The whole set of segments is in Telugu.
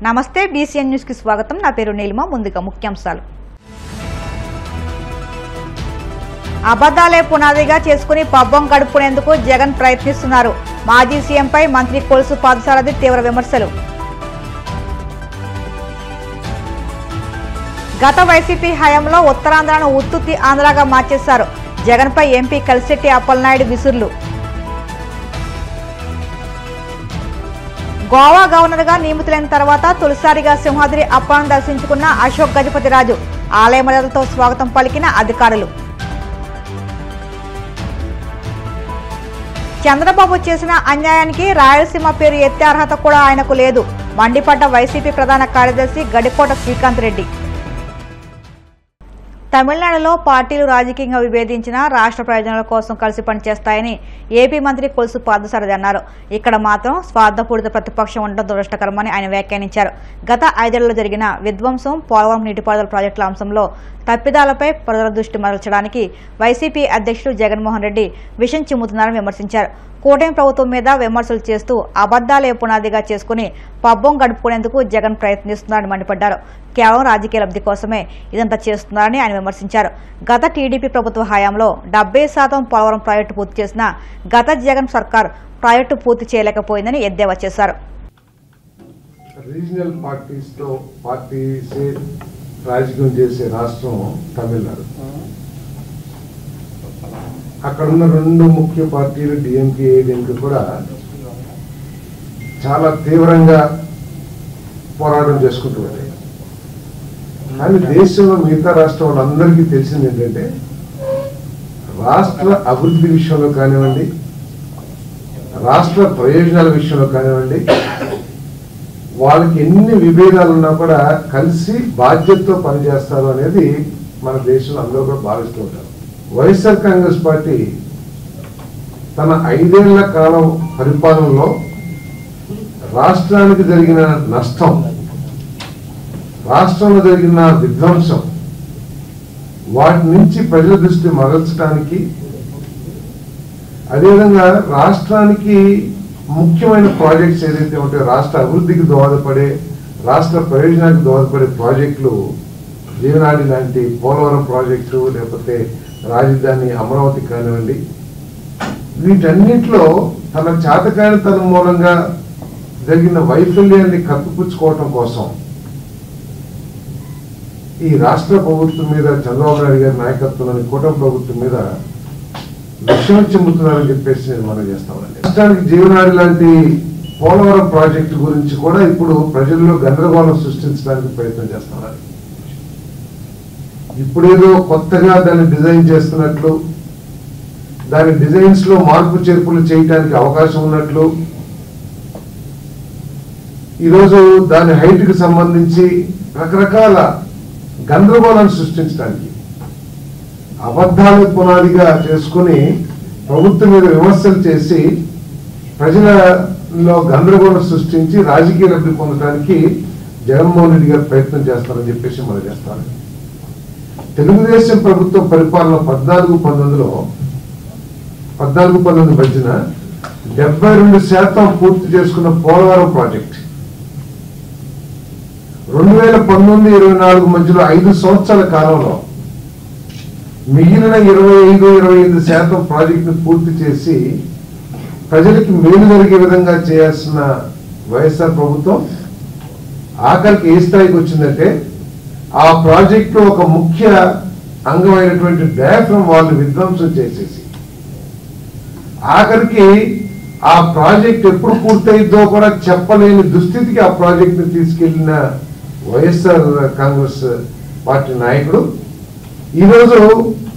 నమస్తే బీసీఎన్ న్యూస్ కి స్వాగతం. నా పేరు నీలిమ. ముందుగా ముఖ్యాంశాలు. అబద్ధాలే పునాదిగా చేసుకుని పబ్బం గడుపుకునేందుకు జగన్ ప్రయత్నిస్తున్నారు. మాజీ సీఎంపై మంత్రి కొలుసు పాదసారథి తీవ్ర విమర్శలు. గత వైసీపీ హయాంలో ఉత్తరాంధ్రను ఉత్తుత్తి ఆంధ్రాగా మార్చేశారు. జగన్పై ఎంపీ కలిశెట్టి అప్పలనాయుడు విసుర్లు. గోవా గవర్నర్గా నియమితులైన తర్వాత తొలిసారిగా సింహాద్రి అప్పాను దర్శించుకున్న అశోక్ గజపతిరాజు. ఆలయ మర్యాదలతో స్వాగతం పలికిన అధికారులు. చంద్రబాబు చేసిన అన్యాయానికి రాయలసీమ పేరు ఎత్తే అర్హత కూడా ఆయనకు లేదు. మండిపడ్డ వైసీపీ ప్రధాన కార్యదర్శి గడికోట శ్రీకాంత్ రెడ్డి. తమిళనాడులో పార్టీలు రాజకీయంగా విభేదించిన రాష్ట్ర ప్రయోజనాల కోసం కలిసి పనిచేస్తాయని ఏపీ మంత్రి కొలుసు పాదసారథి అన్నారు. ఇక్కడ మాత్రం స్వార్థపూరిత ప్రతిపక్షం ఉండడం దురదృష్టకరమని ఆయన వ్యాఖ్యానించారు. గత 5 ఏళ్లలో జరిగిన విధ్వంసం, పోలవరం నీటిపారుదల ప్రాజెక్టుల అంశంలో తప్పిదాలపై ప్రజల దృష్టి మరల్చడానికి వైసీపీ అధ్యక్షుడు జగన్మోహన్ రెడ్డి విషం చిమ్ముతున్నారని విమర్శించారు. కూటమి ప్రభుత్వం మీద విమర్శలు చేస్తూ అబద్దాలే పునాదిగా చేసుకుని పబ్బం గడుపుకునేందుకు జగన్ ప్రయత్నిస్తున్నారని మండిపడ్డారు. కేవలం రాజకీయ లబ్ధి కోసమే ఇదంతా చేస్తున్నారని ఆయన విమర్శించారు. గత టీడీపీ ప్రభుత్వ హయాంలో 70% పోలవరం ప్రాజెక్టు పూర్తి చేసిన గత జగన్ సర్కార్ ప్రాజెక్టు పూర్తి చేయలేకపోయిందని ఎద్దేవా చేశారు. రీజనల్ పార్టీస్తో రాజకీయం చేసే రాష్ట్రం తమిళనాడు. అక్కడున్న 2 ముఖ్య పార్టీలు డిఎంకే, ఏడీఎంకే కూడా చాలా తీవ్రంగా పోరాటం చేసుకుంటూ ఉంటాయి. కానీ దేశంలో మిగతా రాష్ట్రం వాళ్ళందరికీ తెలిసింది ఏంటంటే, రాష్ట్ర అభివృద్ధి విషయంలో కానివ్వండి, రాష్ట్ర ప్రయోజనాల విషయంలో కానివ్వండి, వాళ్ళకి ఎన్ని విభేదాలున్నా కూడా కలిసి బాధ్యతతో పనిచేస్తారు అనేది మన దేశంలో అందరూ కూడా భావిస్తూ ఉంటారు. వైఎస్ఆర్ కాంగ్రెస్ పార్టీ తన 5 ఏళ్ల కాలం పరిపాలనలో రాష్ట్రానికి జరిగిన నష్టం, రాష్ట్రంలో జరిగిన విధ్వంసం, వాటి నుంచి ప్రజల దృష్టి మరల్చడానికి, అదేవిధంగా రాష్ట్రానికి ముఖ్యమైన ప్రాజెక్ట్స్ ఏదైతే ఉంటాయో, రాష్ట్ర అభివృద్ధికి దోహదపడే, రాష్ట్ర ప్రయోజనానికి దోహదపడే ప్రాజెక్టులు, జీవనాడి లాంటి పోలవరం ప్రాజెక్టు, లేకపోతే రాజధాని అమరావతి కానివ్వండి, వీటన్నిటిలో తన చేతకానితనం మూలంగా జరిగిన వైఫల్యాన్ని కప్పిపుచ్చుకోవటం కోసం ఈ రాష్ట్ర ప్రభుత్వం మీద, చంద్రబాబు నాయుడు గారి నాయకత్వంలోని కూటమి ప్రభుత్వం మీద విషయం చెందుతున్నారని చెప్పేసి నేను మనం చేస్తామండి. రాష్ట్రానికి జీవనాడి లాంటి పోలవరం ప్రాజెక్టు గురించి కూడా ఇప్పుడు ప్రజల్లో గందరగోళం సృష్టించడానికి ప్రయత్నం చేస్తున్నారు. ఇప్పుడేదో కొత్తగా దాన్ని డిజైన్ చేస్తున్నట్లు, దాని డిజైన్స్ లో మార్పు చేర్పులు చేయడానికి అవకాశం ఉన్నట్లు, ఈరోజు దాని హైట్ కి సంబంధించి రకరకాల గందరగోళాన్ని సృష్టించడానికి అబద్ధాలు పునాదిగా చేసుకుని ప్రభుత్వం మీద విమర్శలు చేసి ప్రజలలో గందరగోళం సృష్టించి రాజకీయ లబ్ధి పొందడానికి జగన్మోహన్ రెడ్డి గారు ప్రయత్నం చేస్తారని చెప్పేసి మనం చేస్తాను. తెలుగుదేశం ప్రభుత్వం పరిపాలన 14-19 మధ్యన 72% పూర్తి చేసుకున్న పోలవరం ప్రాజెక్ట్ 2019-24 మధ్యలో 5 సంవత్సరాల కాలంలో మిగిలిన 25-28% ప్రాజెక్టును పూర్తి చేసి ప్రజలకి మేలు జరిగే విధంగా చేయాల్సిన వైఎస్ఆర్ ప్రభుత్వం ఆఖరికి ఏ స్థాయికి వచ్చిందంటే, ఆ ప్రాజెక్టు ఒక ముఖ్య అంగమైనటువంటి డయాఫ్రమ్ వాళ్ళు విధ్వంసం చేసేసి ఆఖరికి ఆ ప్రాజెక్ట్ ఎప్పుడు పూర్తయిద్దో కూడా చెప్పలేని దుస్థితికి ఆ ప్రాజెక్టును తీసుకెళ్లిన వైఎస్ఆర్ కాంగ్రెస్ పార్టీ నాయకుడు ఈరోజు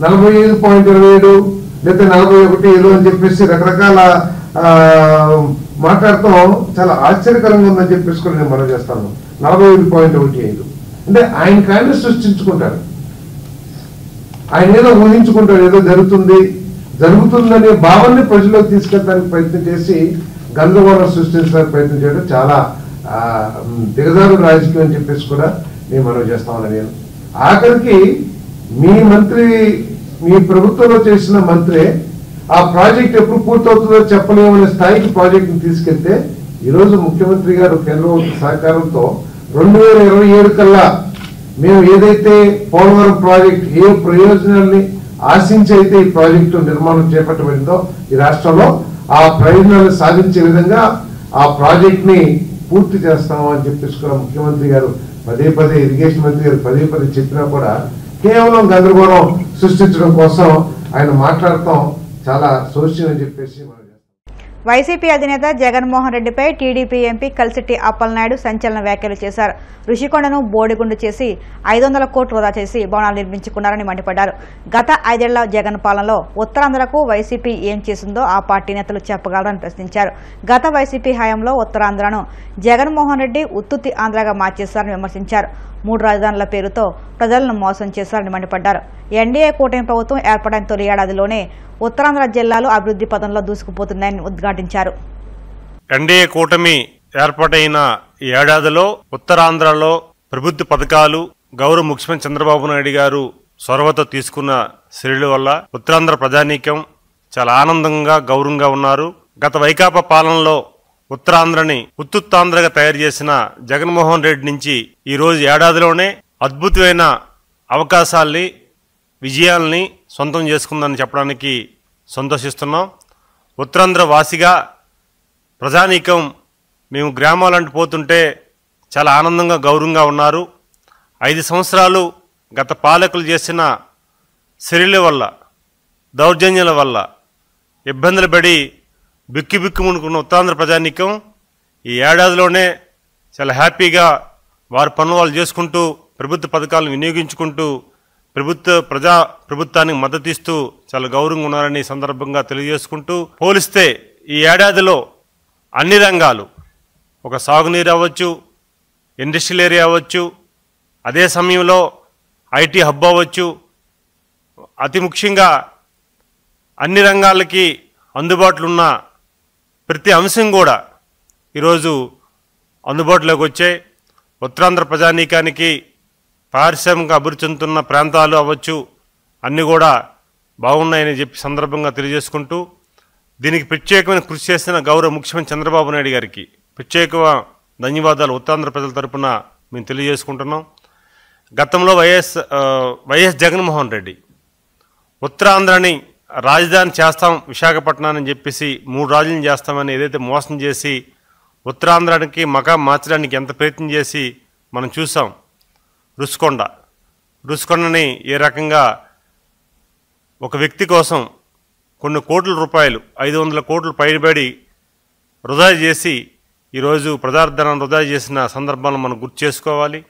45.27 లేదా 41 ఏదో అని చెప్పేసి రకరకాల మాట్లాడటం చాలా ఆశ్చర్యకరంగా ఉందని చెప్పేసి కూడా నేను మనం చేస్తాను. 45.15 అంటే ఆయన సృష్టించుకుంటారు, ఆయన ఏదో ఊహించుకుంటారు, ఏదో జరుగుతుందనే భావాన్ని ప్రజల్లోకి తీసుకెళ్ళడానికి ప్రయత్నం చేసి గందరగోళం సృష్టించడానికి ప్రయత్నం చేయడం చాలా దిగజారు రాజకీయం అని చెప్పేసి కూడా నేను మనం చేస్తామని నేను. ఆఖరికి మీ ప్రభుత్వంలో చేసిన మంత్రి ఆ ప్రాజెక్ట్ ఎప్పుడు పూర్తవుతుందో చెప్పలేమనే స్థాయికి ప్రాజెక్టును తీసుకెళ్తే ఈరోజు ముఖ్యమంత్రి గారు కేంద్ర సహకారంతో 2027 కల్లా మేము ఏదైతే పోలవరం ప్రాజెక్ట్ ఏ ప్రయోజనాల్ని ఆశించి అయితే ఈ ప్రాజెక్టు నిర్మాణం చేపట్టబడిందో ఈ రాష్ట్రంలో ఆ ప్రయోజనాలు సాధించే విధంగా ఆ ప్రాజెక్ట్ ని పూర్తి చేస్తాము అని చెప్పేసి కూడా ముఖ్యమంత్రి గారు పదే ఇరిగేషన్ మంత్రి గారు పదే చెప్పినా కూడా కేవలం గందరగోళం సృష్టించడం కోసం ఆయన మాట్లాడటం చాలా శోష్యం అని చెప్పేసి మనం వైసీపీ అధినేత జగన్మోహన్ రెడ్డిపై టీడీపీ ఎంపీ కలిసిట్టి అప్పలనాయుడు సంచలన వ్యాఖ్యలు చేశారు. ఋషికొండను బోడిగుండు చేసి 500 కోట్లు వృధా చేసి భవనాలు నిర్మించుకున్నారని మండిపడ్డారు. గత 5 ఏళ్ల జగన్ పాలనలో ఉత్తరాంధ్రకు వైసీపీ ఏం చేసిందో ఆ పార్టీ నేతలు చెప్పగలరని ప్రశ్నించారు. గత వైసీపీ హయాంలో ఉత్తరాంధ్రను జగన్మోహన్ రెడ్డి ఉత్తుత్తి ఆంధ్రగా మార్చేశారని విమర్శించారు. 3 రాజధానుల పేరుతో ప్రజలను మోసం చేశారని మండిపడ్డారు. ఎన్డీఏ కూటమి ప్రభుత్వం ఏర్పడిన తొలి ఏడాదిలోనే ఉత్తరాంధ్ర జిల్లాలు అభివృద్ధి పథంలో దూసుకుపోతున్నాయని ఉద్ఘాటించారు. ఎన్డీఏ కూటమి ఏర్పాటైన ఈ ఏడాదిలో ఉత్తరాంధ్రలో ప్రభుత్వ పథకాలు గౌరవ ముఖ్యమంత్రి చంద్రబాబు నాయుడు గారు చొరవతో తీసుకున్న చర్యల వల్ల ఉత్తరాంధ్ర ప్రజానీకం చాలా ఆనందంగా గౌరవంగా ఉన్నారు. గత వైకాపా పాలనలో ఉత్తరాంధ్రని ఉత్తుత్తాంధ్రగా తయారు చేసిన జగన్మోహన్ రెడ్డి నుంచి ఈ రోజు ఏడాదిలోనే అద్భుతమైన అవకాశాల్ని విజయాల్ని సొంతం చేసుకుందని చెప్పడానికి సంతోషిస్తున్నాం. ఉత్తరాంధ్ర వాసిగా ప్రజానీకం మేము గ్రామాలంటూ పోతుంటే చాలా ఆనందంగా గౌరవంగా ఉన్నారు. 5 సంవత్సరాలు గత పాలకులు చేసిన చర్యల వల్ల దౌర్జన్యాల వల్ల ఇబ్బందులు పడి బిక్కుమునుకున్న ఉత్తరాంధ్ర ప్రజానీకం ఈ ఏడాదిలోనే చాలా హ్యాపీగా వారి పనులు వాళ్ళు చేసుకుంటూ ప్రభుత్వ పథకాలను వినియోగించుకుంటూ ప్రభుత్వానికి మద్దతు ఇస్తూ చాలా గౌరవంగా ఉన్నారని సందర్భంగా తెలియజేసుకుంటూ పోలిస్తే ఈ ఏడాదిలో అన్ని రంగాలు ఒక సాగునీరు అవ్వచ్చు, ఇండస్ట్రియల్ ఏరియా అవ్వచ్చు, అదే సమయంలో ఐటీ హబ్ అవ్వచ్చు, అతి ముఖ్యంగా అన్ని రంగాలకి అందుబాటులో ఉన్న ప్రతి అంశం కూడా ఈరోజు అందుబాటులోకి వచ్చాయి. ఉత్తరాంధ్ర ప్రజానీకానికి పారిశ్రామిక అభివృద్ధి చెందుతున్న ప్రాంతాలు అవ్వచ్చు అన్నీ కూడా బాగున్నాయని చెప్పి సందర్భంగా తెలియజేసుకుంటూ దీనికి ప్రత్యేకమైన కృషి చేసిన గౌరవ ముఖ్యమంత్రి చంద్రబాబు నాయుడు గారికి ప్రత్యేక ధన్యవాదాలు ఉత్తరాంధ్ర ప్రజల తరపున మేము తెలియజేసుకుంటున్నాం. గతంలో వైఎస్ జగన్మోహన్ రెడ్డి ఉత్తరాంధ్రని రాజధాని చేస్తాం విశాఖపట్నాన్ని చెప్పేసి 3 రాజధానులు చేస్తామని ఏదైతే మోసం చేసి ఉత్తరాంధ్రానికి మకా మార్చడానికి ఎంత ప్రయత్నం చేసి మనం చూసాం. రుషికొండని ఏ రకంగా ఒక వ్యక్తి కోసం కొన్ని కోట్ల రూపాయలు 500 కోట్లు పైబడి వృధా చేసి ఈరోజు ప్రజాధనాన్ని వృధా చేసిన సందర్భాలను మనం గుర్తు చేసుకోవాలి.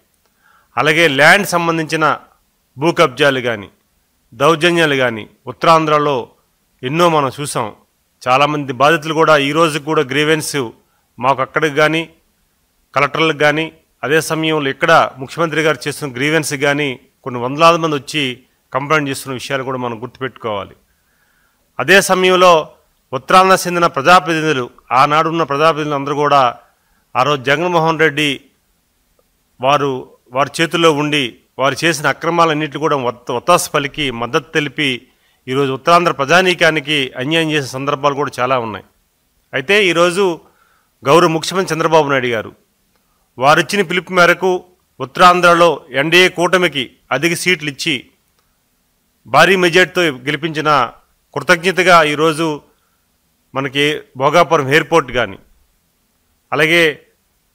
అలాగే ల్యాండ్ సంబంధించిన భూ కబ్జాలు కానీ దౌర్జన్యాలు కానీ ఉత్తరాంధ్రలో ఎన్నో మనం చూసాం. చాలామంది బాధితులు కూడా ఈరోజు కూడా గ్రీవెన్స్ మాకు అక్కడికి కానీ కలెక్టర్లకు కానీ అదే సమయంలో ఇక్కడ ముఖ్యమంత్రి గారు చేస్తున్న గ్రీవెన్స్ కానీ కొన్ని వందలాది మంది వచ్చి కంప్లైంట్ చేస్తున్న విషయాలు కూడా మనం గుర్తుపెట్టుకోవాలి. అదే సమయంలో ఉత్తరాంధ్ర చెందిన ప్రజాప్రతినిధులు ఆనాడున్న ప్రజాప్రతినిధులు అందరూ కూడా ఆ రోజు జగన్మోహన్ రెడ్డి వారి చేతుల్లో ఉండి వారు చేసిన అక్రమాలన్నింటినీ కూడా ఒత్తాసు పలికి మద్దతు తెలిపి ఈరోజు ఉత్తరాంధ్ర ప్రజానీకానికి అన్యాయం చేసిన సందర్భాలు కూడా చాలా ఉన్నాయి. అయితే ఈరోజు గౌరవ ముఖ్యమంత్రి చంద్రబాబు నాయుడు గారు వారిచ్చిన పిలుపు మేరకు ఉత్తరాంధ్రలో ఎన్డీఏ కూటమికి అధిక సీట్లు ఇచ్చి భారీ మెజార్టీతో గెలిపించిన కృతజ్ఞతగా ఈరోజు మనకి భోగాపురం ఎయిర్పోర్ట్ కానీ అలాగే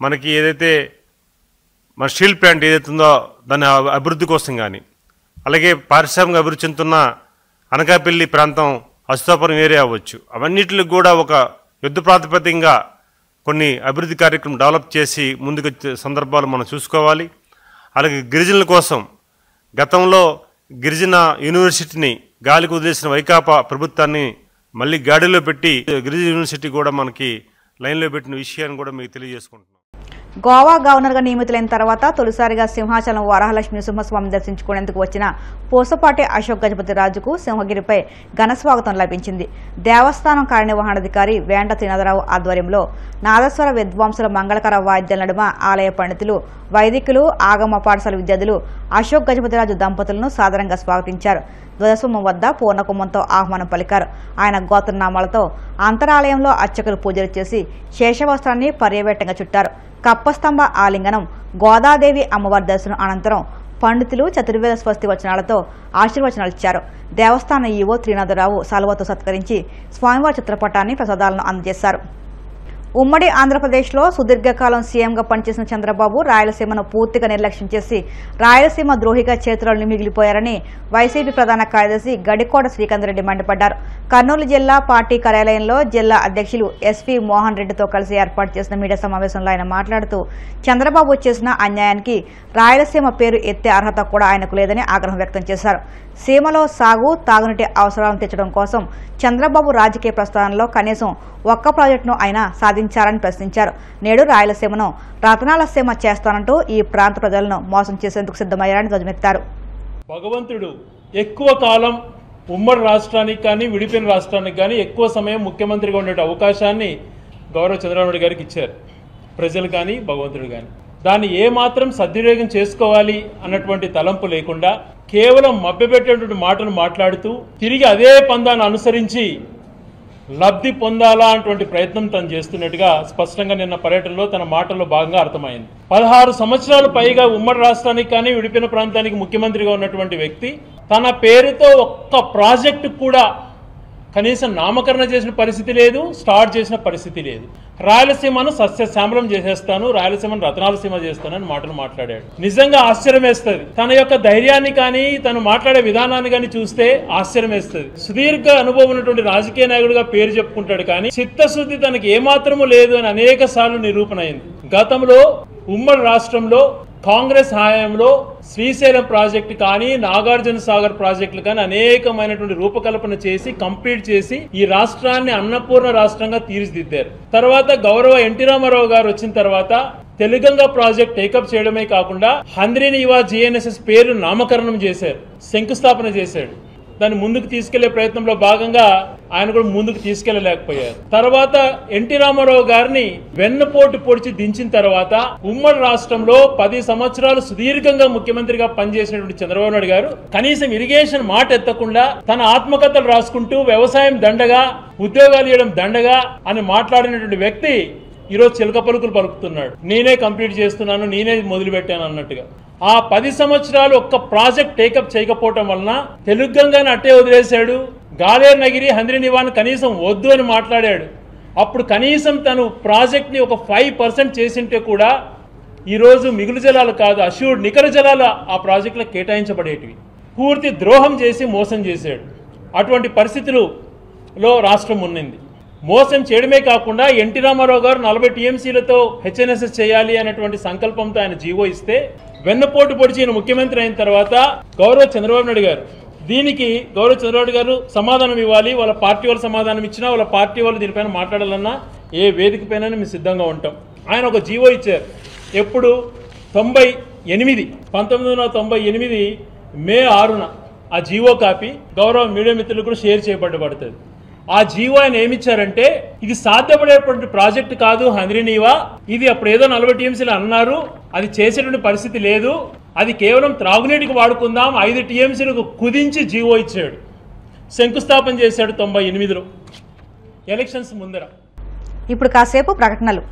మనకి ఏదైతే మన స్టీల్ ప్లాంట్ ఏదైతే ఉందో దాని అభివృద్ధి కోసం కానీ అలాగే పారిశ్రామిక అభివృద్ధి చెందుతున్న అనకాపల్లి ప్రాంతం అశోకాపురం ఏరియా అవ్వచ్చు అవన్నిటికి కూడా ఒక యుద్ధ ప్రాతిపదికగా కొన్ని అభివృద్ధి కార్యక్రమం డెవలప్ చేసి ముందుకు వచ్చే సందర్భాలు మనం చూసుకోవాలి. అలాగే గిరిజనుల కోసం గతంలో గిరిజన యూనివర్సిటీని గాలికి వదిలేసిన వైకాపా ప్రభుత్వాన్ని మళ్ళీ గాడిలో పెట్టి గిరిజన యూనివర్సిటీ కూడా మనకి లైన్లో పెట్టిన విషయాన్ని కూడా మీకు తెలియజేసుకుంటున్నాం. గోవా గవర్నర్గా నియమితులైన తర్వాత తొలిసారిగా సింహాచలం వరహాలక్ష్మి నృసింహస్వామిని దర్శించుకునేందుకు వచ్చిన పూసపాటి అశోక్ గజపతి రాజుకు సింహగిరిపై ఘన స్వాగతం లభించింది. దేవస్థానం కార్యనిర్వహణాధికారి వేంట త్రినాథరావు ఆధ్వర్యంలో నాదస్వర విద్వాంసుల మంగళకర వాయిద్యాల నడుమ ఆలయ పండితులు, వైదికులు, ఆగమ పాఠశాల విద్యార్థులు అశోక్ గజపతిరాజు దంపతులను సాదరంగా స్వాగతించారు. ధ్వజస్తంభం వద్ద పూర్ణకుంభంతో ఆహ్వానం పలికారు. ఆయన గోత్రనామాలతో అంతరాలయంలో అర్చకులు పూజలు చేసి శేషవస్త్రాన్ని పర్యవేటంగా చుట్టారు. కప్పస్తంభ ఆలింగనం, గోదాదేవి అమ్మవారి దర్శనం అనంతరం పండితులు చతుర్వేద స్వస్తి వచనాలతో ఆశీర్వచనాలు ఇచ్చారు. దేవస్థాన ఈవో త్రినాథరావు సాల్వతో సత్కరించి స్వామివారి చిత్రపటాన్ని ప్రసాదాలను అందజేశారు. ఉమ్మడి ఆంధ్రప్రదేశ్లో సుదీర్ఘకాలం సీఎంగా పనిచేసిన చంద్రబాబు రాయలసీమను పూర్తిగా నిర్లక్ష్యం చేసి రాయలసీమ ద్రోహిగా చేతులను మిగిలిపోయారని వైసీపీ ప్రధాన కార్యదర్శి గడికోట శ్రీకాంతరెడ్డి మండిపడ్డారు. కర్నూలు జిల్లా పార్టీ కార్యాలయంలో జిల్లా అధ్యక్షులు ఎస్వి మోహన్ రెడ్డితో కలిసి ఏర్పాటు చేసిన మీడియా సమావేశంలో ఆయన మాట్లాడుతూ చంద్రబాబు చేసిన అన్యాయానికి రాయలసీమ పేరు ఎత్తే అర్హత కూడా ఆయనకు లేదని ఆగ్రహం వ్యక్తం చేశారు. సీమలో సాగు, తాగునీటి అవసరాలను తీర్చడం కోసం చంద్రబాబు రాజకీయ ప్రస్థానంలో కనీసం ఒక్క ప్రాజెక్టును ఆయన సాధించారని ప్రశ్నించారు. నేడు రాయలసీమను రతనాల సీమ చేస్తానంటూ ఈ ప్రాంత ప్రజలను మోసం చేసేందుకు సిద్ధమయ్యారని ధ్వజమెత్తారు. భగవంతుడు ఎక్కువ కాలం ఉమ్మడి రాష్ట్రానికి కానీ విడిపోయిన రాష్ట్రానికి కానీ ఎక్కువ సమయం ముఖ్యమంత్రిగా ఉండే అవకాశాన్ని గౌరవ చంద్రబాబు నాయుడు గారికి ఇచ్చారు. ప్రజలు కానీ భగవంతుడు కానీ దాన్ని ఏమాత్రం సద్వినియోగం చేసుకోవాలి అన్నటువంటి తలంపు లేకుండా కేవలం మభ్యపెట్టేటువంటి మాటలు మాట్లాడుతూ తిరిగి అదే పందాన్ని అనుసరించి లబ్ధి పొందాలా అటువంటి ప్రయత్నం తను చేస్తున్నట్టుగా స్పష్టంగా నిన్న పర్యటనలో తన మాటల్లో భాగంగా అర్థమైంది. 16 సంవత్సరాలు పైగా ఉమ్మడి రాష్ట్రానికి కానీ విడిపోయిన ప్రాంతానికి ముఖ్యమంత్రిగా ఉన్నటువంటి వ్యక్తి తన పేరుతో ఒక్క ప్రాజెక్టు కూడా కనీసం నామకరణ చేసిన పరిస్థితి లేదు, స్టార్ట్ చేసిన పరిస్థితి లేదు. రాయలసీమను సస్యశ్యామలం చేసేస్తాను, రాయలసీమను రతనాల సీమ చేస్తానని మాటలు మాట్లాడాడు. నిజంగా ఆశ్చర్యం వేస్తుంది. తన యొక్క ధైర్యాన్ని కానీ తను మాట్లాడే విధానాన్ని కానీ చూస్తే ఆశ్చర్యం వేస్తుంది. సుదీర్ఘ అనుభవం ఉన్నటువంటి రాజకీయ నాయకుడిగా పేరు చెప్పుకుంటాడు, కానీ చిత్తశుద్ధి తనకి ఏమాత్రము లేదు అని అనేక సార్లు నిరూపణ అయింది. గతంలో ఉమ్మడి రాష్ట్రంలో కాంగ్రెస్ హయాంలో శ్రీశైలం ప్రాజెక్టు కానీ నాగార్జున సాగర్ ప్రాజెక్టులు కానీ అనేకమైనటువంటి రూపకల్పన చేసి కంప్లీట్ చేసి ఈ రాష్ట్రాన్ని అన్నపూర్ణ రాష్ట్రంగా తీర్చిదిద్దారు. తర్వాత గౌరవ ఎన్టీ రామారావు గారు వచ్చిన తర్వాత తెలుగంగా ప్రాజెక్ట్ టేకప్ చేయడమే కాకుండా హంద్రీనీవా జిఎన్ఎస్ఎస్ పేరు నామకరణం చేశారు, శంకుస్థాపన చేశాడు. దాన్ని ముందుకు తీసుకెళ్లే ప్రయత్నంలో భాగంగా ఆయన కూడా ముందుకు తీసుకెళ్లలేకపోయారు. తర్వాత ఎన్టీ రామారావు గారిని వెన్నుపోటు పొడిచి దించిన తర్వాత ఉమ్మడి రాష్ట్రంలో 10 సంవత్సరాలు సుదీర్ఘంగా ముఖ్యమంత్రిగా పనిచేసినటువంటి చంద్రబాబు నాయుడు గారు కనీసం ఇరిగేషన్ మాట ఎత్తకుండా తన ఆత్మకథలు రాసుకుంటూ వ్యవసాయం దండగా, ఉద్యోగాలు ఇవ్వడం దండగా అని మాట్లాడినటువంటి వ్యక్తి ఈరోజు చిలక పలుకులు పలుకుతున్నాడు. నేనే కంప్లీట్ చేస్తున్నాను, నేనే మొదలు పెట్టాను అన్నట్టుగా. ఆ 10 సంవత్సరాలు ఒక్క ప్రాజెక్ట్ టేకప్ చేయకపోవటం వలన తెలుగంగానే అట్టే వదిలేశాడు. గాలేరు నగిరి, హంద్రీనీవాను కనీసం వద్దు అని మాట్లాడాడు. అప్పుడు కనీసం తను ప్రాజెక్ట్ని ఒక 5% చేసింటే కూడా ఈరోజు మిగులు జలాలు కాదు, అష్యూర్డ్ నికర జలాలు ఆ ప్రాజెక్టులకు కేటాయించబడేటివి. పూర్తి ద్రోహం చేసి మోసం చేశాడు. అటువంటి పరిస్థితులలో రాష్ట్రం ఉన్నింది. మోసం చేయడమే కాకుండా ఎన్టీ రామారావు గారు 40 టీఎంసీలతో హెచ్ఎన్ఎస్ఎస్ చేయాలి అనేటువంటి సంకల్పంతో ఆయన జీవో ఇస్తే వెన్నపోటు పొడిచి ముఖ్యమంత్రి అయిన తర్వాత గౌరవ చంద్రబాబు నాయుడు గారు దీనికి గౌరవ చంద్రబాబు గారు సమాధానం ఇవ్వాలి. వాళ్ళ పార్టీ వాళ్ళు సమాధానం ఇచ్చినా, వాళ్ళ పార్టీ వాళ్ళు దీనిపైన మాట్లాడాలన్నా ఏ వేదిక పైన మేము సిద్ధంగా ఉంటాం. ఆయన ఒక జీవో ఇచ్చారు. ఎప్పుడు 1998 మే 6న ఆ జీవో కాపీ గౌరవ మీడియా మిత్రులకు కూడా షేర్ చేయబడబడుతుంది. ఆ జీవో ఆయన ఏమిచ్చారంటే ఇది సాధ్యపడేటువంటి ప్రాజెక్టు కాదు హంద్రీనీవా, ఇది అప్పుడు ఏదో 40 టీఎంసీలు అన్నారు, అది చేసేటువంటి పరిస్థితి లేదు, అది కేవలం త్రాగునీటికి వాడుకుందాం, 5 టీఎంసీలకు కుదించి జీవో ఇచ్చాడు. శంకుస్థాపన చేశాడు 98లో ఎలక్షన్స్ ముందర. ఇప్పుడు కాసేపు ప్రకటనలు.